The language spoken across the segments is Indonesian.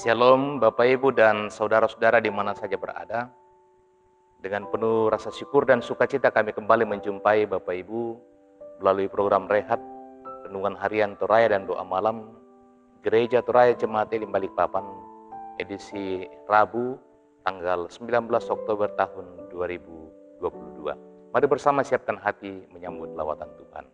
Shalom Bapak Ibu dan saudara-saudara di mana saja berada. Dengan penuh rasa syukur dan sukacita kami kembali menjumpai Bapak Ibu melalui program Rehat, Renungan Harian Toraya dan Doa Malam Gereja Toraya Jemaat Elim Balikpapan, edisi Rabu tanggal 19 Oktober tahun 2022. Mari bersama siapkan hati menyambut lawatan Tuhan.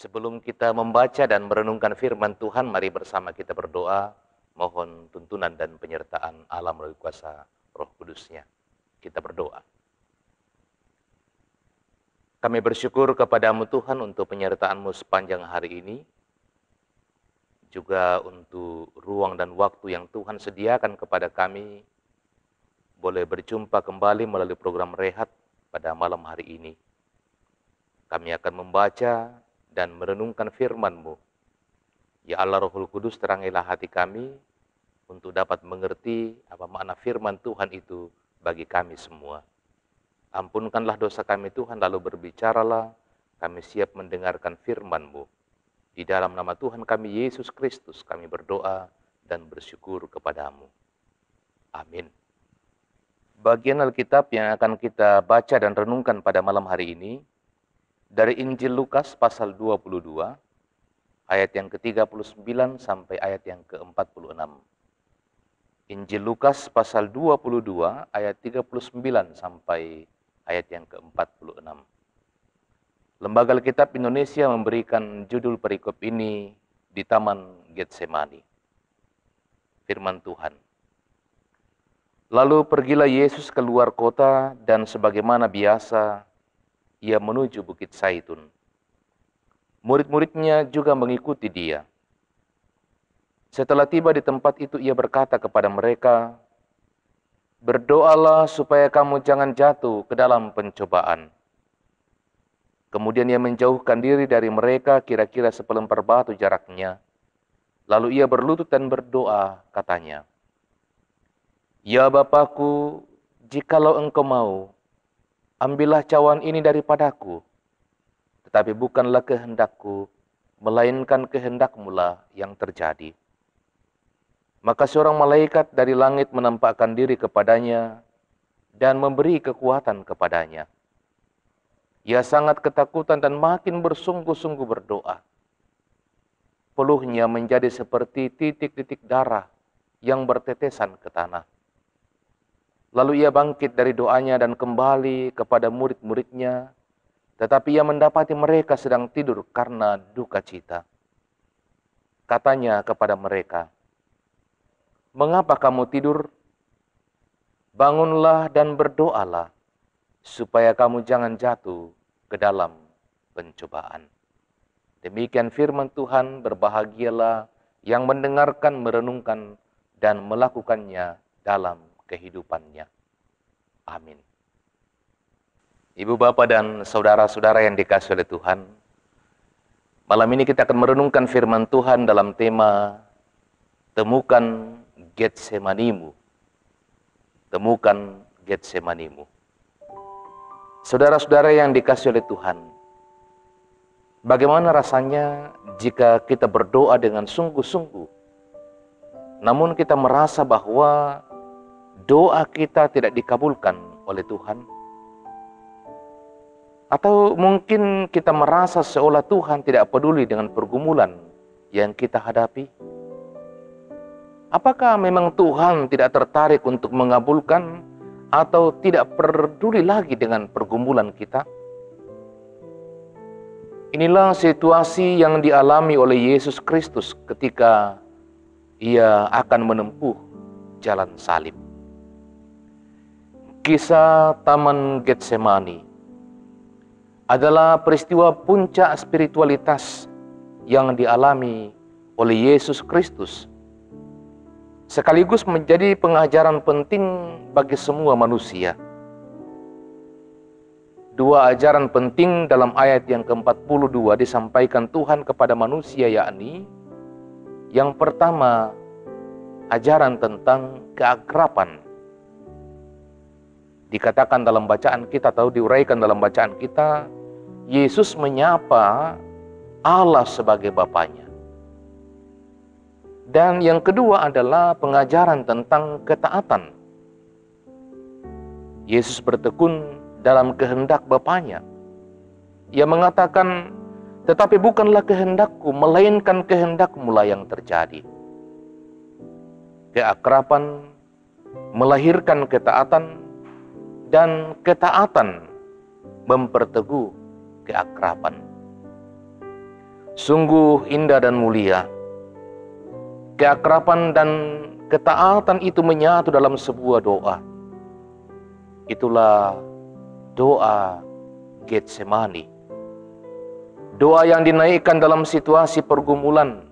Sebelum kita membaca dan merenungkan firman Tuhan, mari bersama kita berdoa, mohon tuntunan dan penyertaan Allah melalui kuasa Roh Kudus-Nya. Kita berdoa. Kami bersyukur kepadamu Tuhan untuk penyertaan-Mu sepanjang hari ini, juga untuk ruang dan waktu yang Tuhan sediakan kepada kami, boleh berjumpa kembali melalui program Rehat pada malam hari ini. Kami akan membaca dan merenungkan firman-Mu. Ya Allah Rohul Kudus, terangilah hati kami untuk dapat mengerti apa makna firman Tuhan itu bagi kami semua. Ampunkanlah dosa kami Tuhan, lalu berbicaralah, kami siap mendengarkan firman-Mu. Di dalam nama Tuhan kami Yesus Kristus kami berdoa dan bersyukur kepadamu. Amin. Bagian Alkitab yang akan kita baca dan renungkan pada malam hari ini dari Injil Lukas pasal 22, ayat yang ke-39 sampai ayat yang ke-46. Injil Lukas pasal 22, ayat 39 sampai ayat yang ke-46. Lembaga Alkitab Indonesia memberikan judul perikop ini di Taman Getsemani. Firman Tuhan. Lalu pergilah Yesus keluar kota dan sebagaimana biasa, ia menuju Bukit Zaitun. Murid-muridnya juga mengikuti dia. Setelah tiba di tempat itu, ia berkata kepada mereka, "Berdoalah supaya kamu jangan jatuh ke dalam pencobaan." Kemudian ia menjauhkan diri dari mereka kira-kira sepelemper batu jaraknya. Lalu ia berlutut dan berdoa, katanya, "Ya Bapakku, jikalau Engkau mau, ambillah cawan ini daripadaku, tetapi bukanlah kehendakku, melainkan kehendak-Mu-lah yang terjadi." Maka seorang malaikat dari langit menampakkan diri kepadanya dan memberi kekuatan kepadanya. Ia sangat ketakutan dan makin bersungguh-sungguh berdoa. Peluhnya menjadi seperti titik-titik darah yang bertetesan ke tanah. Lalu ia bangkit dari doanya dan kembali kepada murid-muridnya, tetapi ia mendapati mereka sedang tidur karena duka cita. Katanya kepada mereka, "Mengapa kamu tidur? Bangunlah dan berdoalah, supaya kamu jangan jatuh ke dalam pencobaan." Demikian firman Tuhan, berbahagialah yang mendengarkan, merenungkan, dan melakukannya dalam kehidupannya. Amin. Ibu, Bapak, dan saudara-saudara yang dikasihi oleh Tuhan, malam ini kita akan merenungkan firman Tuhan dalam tema Temukan Getsemanimu. Temukan Getsemanimu. Saudara-saudara yang dikasihi oleh Tuhan, bagaimana rasanya jika kita berdoa dengan sungguh-sungguh, namun kita merasa bahwa doa kita tidak dikabulkan oleh Tuhan? Atau mungkin kita merasa seolah Tuhan tidak peduli dengan pergumulan yang kita hadapi? Apakah memang Tuhan tidak tertarik untuk mengabulkan atau tidak peduli lagi dengan pergumulan kita? Inilah situasi yang dialami oleh Yesus Kristus ketika Ia akan menempuh jalan salib. Kisah Taman Getsemani adalah peristiwa puncak spiritualitas yang dialami oleh Yesus Kristus, sekaligus menjadi pengajaran penting bagi semua manusia. Dua ajaran penting dalam ayat yang ke-42 disampaikan Tuhan kepada manusia, yakni yang pertama, ajaran tentang keakraban. Dikatakan dalam bacaan kita atau diuraikan dalam bacaan kita, Yesus menyapa Allah sebagai Bapanya. Dan yang kedua adalah pengajaran tentang ketaatan. Yesus bertekun dalam kehendak Bapanya. Ia mengatakan, tetapi bukanlah kehendakku, melainkan kehendakmu lah yang terjadi. Keakraban melahirkan ketaatan, dan ketaatan memperteguh keakraban. Sungguh indah dan mulia. Keakraban dan ketaatan itu menyatu dalam sebuah doa. Itulah doa Getsemani. Doa yang dinaikkan dalam situasi pergumulan,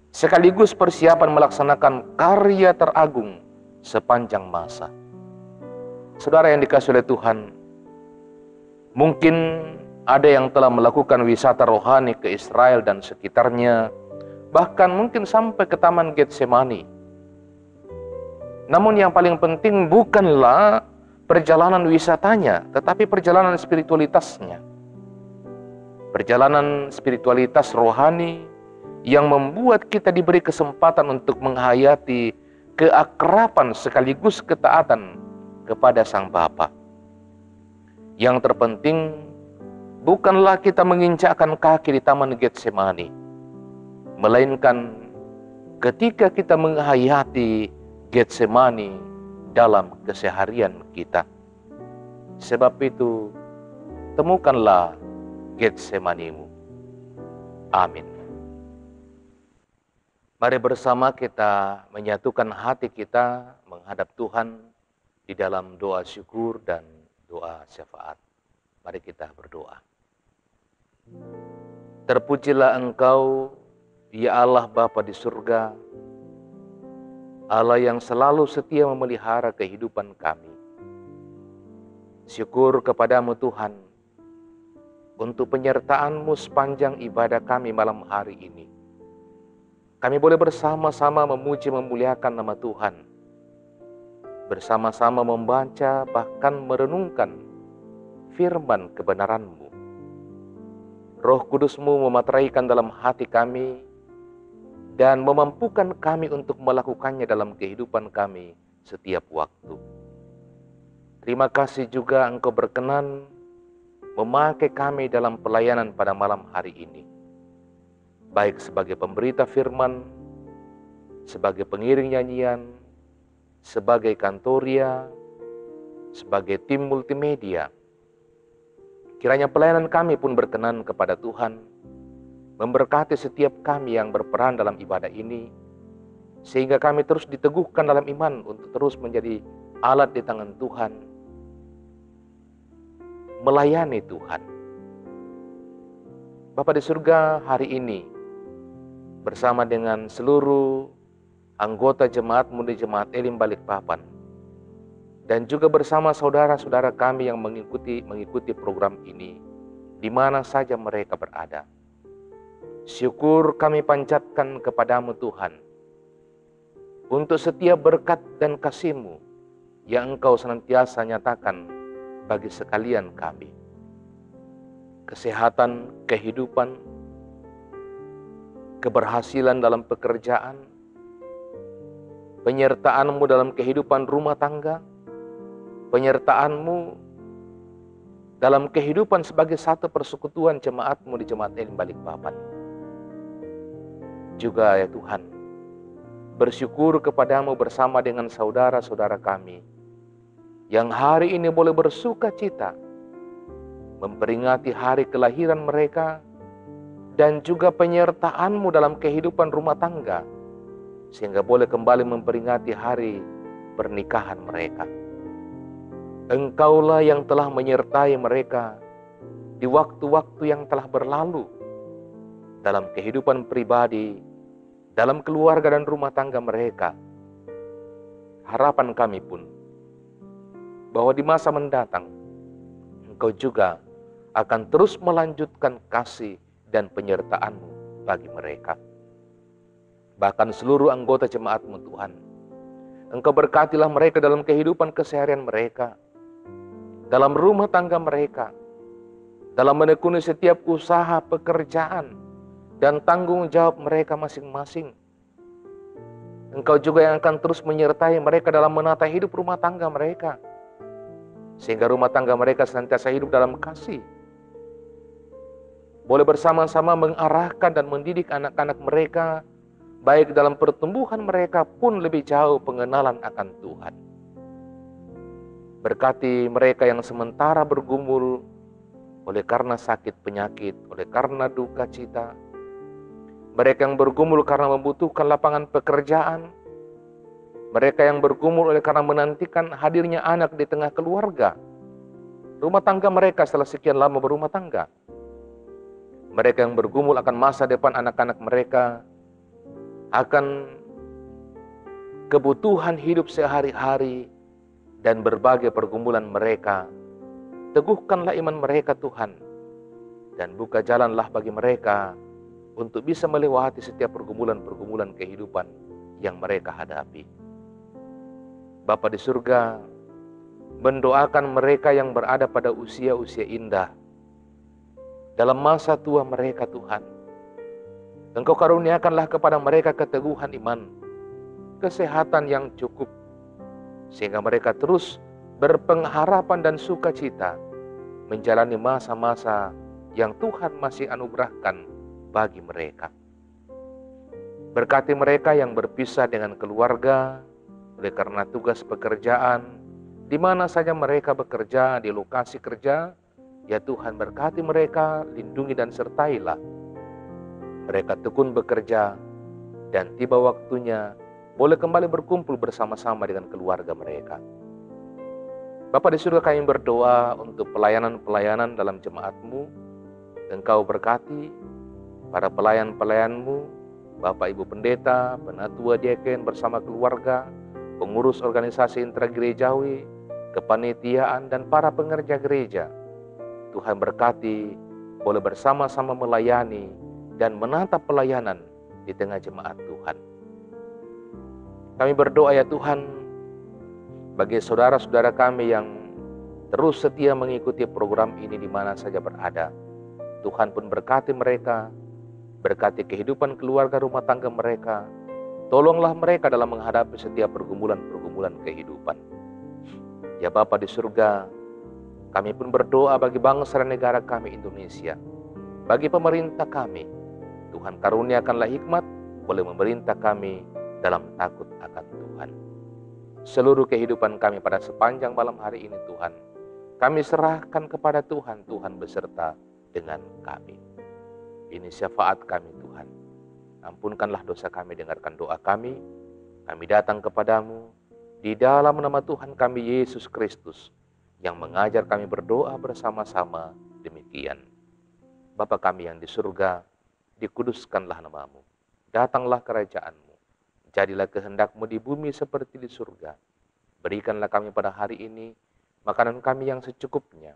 sekaligus persiapan melaksanakan karya teragung sepanjang masa. Saudara yang dikasihi oleh Tuhan, mungkin ada yang telah melakukan wisata rohani ke Israel dan sekitarnya, bahkan mungkin sampai ke Taman Getsemani. Namun yang paling penting bukanlah perjalanan wisatanya, tetapi perjalanan spiritualitasnya. Perjalanan spiritualitas rohani yang membuat kita diberi kesempatan untuk menghayati keakraban sekaligus ketaatan kepada Sang Bapa. Yang terpenting bukanlah kita menginjakkan kaki di Taman Getsemani, melainkan ketika kita menghayati Getsemani dalam keseharian kita. Sebab itu, temukanlah Getsemanimu. Amin. Mari bersama kita menyatukan hati kita menghadap Tuhan di dalam doa syukur dan doa syafaat. Mari kita berdoa. Terpujilah Engkau, ya Allah Bapa di surga, Allah yang selalu setia memelihara kehidupan kami. Syukur kepadamu Tuhan, untuk penyertaan-Mu sepanjang ibadah kami malam hari ini. Kami boleh bersama-sama memuji memuliakan nama Tuhan, bersama-sama membaca bahkan merenungkan firman kebenaran-Mu. Roh Kudus-Mu memateraikan dalam hati kami dan memampukan kami untuk melakukannya dalam kehidupan kami setiap waktu. Terima kasih juga Engkau berkenan memakai kami dalam pelayanan pada malam hari ini, baik sebagai pemberita firman, sebagai pengiring nyanyian, sebagai kantoria, sebagai tim multimedia. Kiranya pelayanan kami pun berkenan kepada Tuhan, memberkati setiap kami yang berperan dalam ibadah ini, sehingga kami terus diteguhkan dalam iman untuk terus menjadi alat di tangan Tuhan, melayani Tuhan. Bapa di surga, hari ini bersama dengan seluruh anggota jemaatmu di Jemaat Elim Balikpapan, dan juga bersama saudara-saudara kami yang mengikuti program ini, di mana saja mereka berada. Syukur kami panjatkan kepadamu Tuhan, untuk setiap berkat dan kasih-Mu yang Engkau senantiasa nyatakan bagi sekalian kami. Kesehatan, kehidupan, keberhasilan dalam pekerjaan, penyertaan-Mu dalam kehidupan rumah tangga, penyertaan-Mu dalam kehidupan sebagai satu persekutuan jemaat-Mu di Jemaat Elim Balikpapan. Juga ya Tuhan, bersyukur kepadamu bersama dengan saudara-saudara kami yang hari ini boleh bersuka cita memperingati hari kelahiran mereka dan juga penyertaan-Mu dalam kehidupan rumah tangga, sehingga boleh kembali memperingati hari pernikahan mereka. Engkaulah yang telah menyertai mereka di waktu-waktu yang telah berlalu dalam kehidupan pribadi, dalam keluarga dan rumah tangga mereka. Harapan kami pun bahwa di masa mendatang Engkau juga akan terus melanjutkan kasih dan penyertaan-Mu bagi mereka. Bahkan seluruh anggota jemaat-Mu Tuhan, Engkau berkatilah mereka dalam kehidupan keseharian mereka, dalam rumah tangga mereka, dalam menekuni setiap usaha pekerjaan dan tanggung jawab mereka masing-masing. Engkau juga yang akan terus menyertai mereka dalam menata hidup rumah tangga mereka, sehingga rumah tangga mereka senantiasa hidup dalam kasih. Boleh bersama-sama mengarahkan dan mendidik anak-anak mereka, baik dalam pertumbuhan mereka pun lebih jauh pengenalan akan Tuhan. Berkati mereka yang sementara bergumul oleh karena sakit penyakit, oleh karena duka cita. Mereka yang bergumul karena membutuhkan lapangan pekerjaan. Mereka yang bergumul oleh karena menantikan hadirnya anak di tengah keluarga. Rumah tangga mereka setelah sekian lama berumah tangga. Mereka yang bergumul akan masa depan anak-anak mereka, akan kebutuhan hidup sehari-hari dan berbagai pergumulan mereka. Teguhkanlah iman mereka Tuhan, dan buka jalanlah bagi mereka untuk bisa melewati setiap pergumulan-pergumulan kehidupan yang mereka hadapi. Bapa di surga, mendoakan mereka yang berada pada usia-usia indah, dalam masa tua mereka Tuhan. Engkau karuniakanlah kepada mereka keteguhan iman, kesehatan yang cukup, sehingga mereka terus berpengharapan dan sukacita menjalani masa-masa yang Tuhan masih anugerahkan bagi mereka. Berkati mereka yang berpisah dengan keluarga oleh karena tugas pekerjaan, di mana saja mereka bekerja, di lokasi kerja, ya Tuhan berkati mereka, lindungi dan sertailah. Mereka tekun bekerja dan tiba waktunya boleh kembali berkumpul bersama-sama dengan keluarga mereka. Bapa di surga, kami berdoa untuk pelayanan-pelayanan dalam jemaat-Mu. Engkau berkati para pelayan-pelayan-Mu, Bapak Ibu Pendeta, Penatua Diaken bersama keluarga, pengurus organisasi intragerejawi, kepanitiaan dan para pengerja gereja. Tuhan berkati, boleh bersama-sama melayani dan menatap pelayanan di tengah jemaat Tuhan. Kami berdoa ya Tuhan, bagi saudara-saudara kami yang terus setia mengikuti program ini di mana saja berada. Tuhan pun berkati mereka, berkati kehidupan keluarga rumah tangga mereka. Tolonglah mereka dalam menghadapi setiap pergumulan-pergumulan kehidupan. Ya Bapa di surga, kami pun berdoa bagi bangsa dan negara kami Indonesia, bagi pemerintah kami. Tuhan karuniakanlah hikmat, boleh memerintah kami dalam takut akan Tuhan. Seluruh kehidupan kami pada sepanjang malam hari ini Tuhan, kami serahkan kepada Tuhan, Tuhan beserta dengan kami. Ini syafaat kami Tuhan. Ampunkanlah dosa kami, dengarkan doa kami. Kami datang kepadamu di dalam nama Tuhan kami Yesus Kristus, yang mengajar kami berdoa bersama-sama demikian. Bapa kami yang di surga, dikuduskanlah namamu. Datanglah kerajaan-Mu. Jadilah kehendak-Mu di bumi seperti di surga. Berikanlah kami pada hari ini makanan kami yang secukupnya.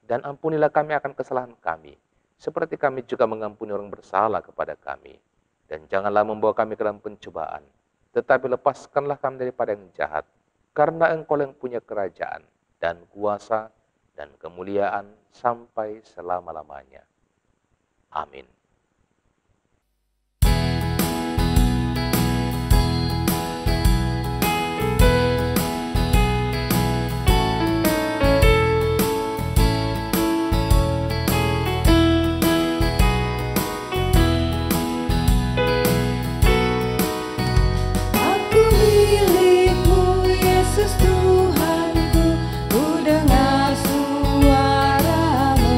Dan ampunilah kami akan kesalahan kami, seperti kami juga mengampuni orang bersalah kepada kami. Dan janganlah membawa kami ke dalam pencobaan, tetapi lepaskanlah kami daripada yang jahat. Karena Engkau yang punya kerajaan, dan kuasa, dan kemuliaan sampai selama-lamanya. Amin. Aku milikmu, Yesus Tuhanku, ku dengar suara-Mu.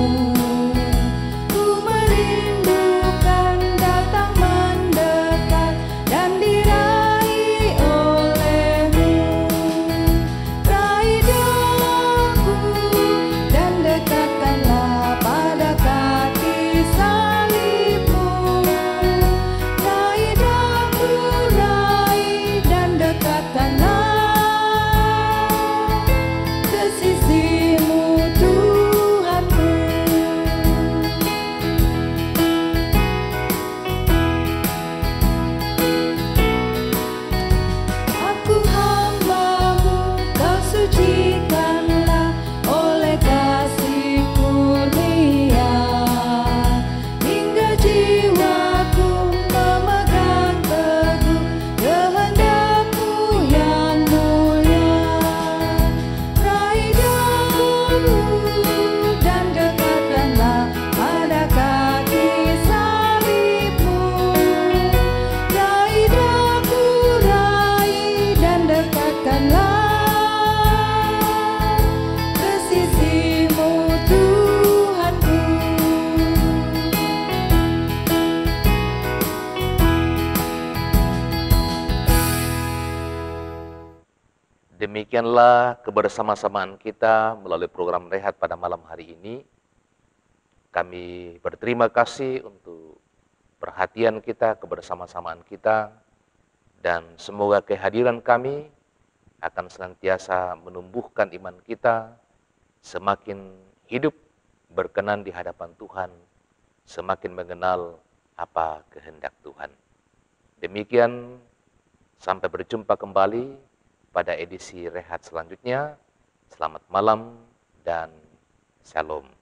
Ku merindukan datang mendekat dan diraih oleh-Mu. Raih daku dan dekatkanlah pada kaki salib-Mu. Raih daku, raih dan dekatkanlah ke sisi-Mu, Tuhanku. Aku hamba-Mu, Kau sucikanlah oleh kasih kurnia, hingga jiwaku memegang teguh kehendak-Mu yang mulia. Raih daku dan dekatkanlah pada kaki salib-Mu. Raih daku, raih dan dekatkanlah ke sisi-Mu, Tuhanku. Demikianlah kebersama-samaan kita melalui program Rehat pada malam hari ini. Kami berterima kasih untuk perhatian kita, kebersama-samaan kita, dan semoga kehadiran kami akan senantiasa menumbuhkan iman kita, semakin hidup berkenan di hadapan Tuhan, semakin mengenal apa kehendak Tuhan. Demikian, sampai berjumpa kembali pada edisi Rehat selanjutnya. Selamat malam dan shalom.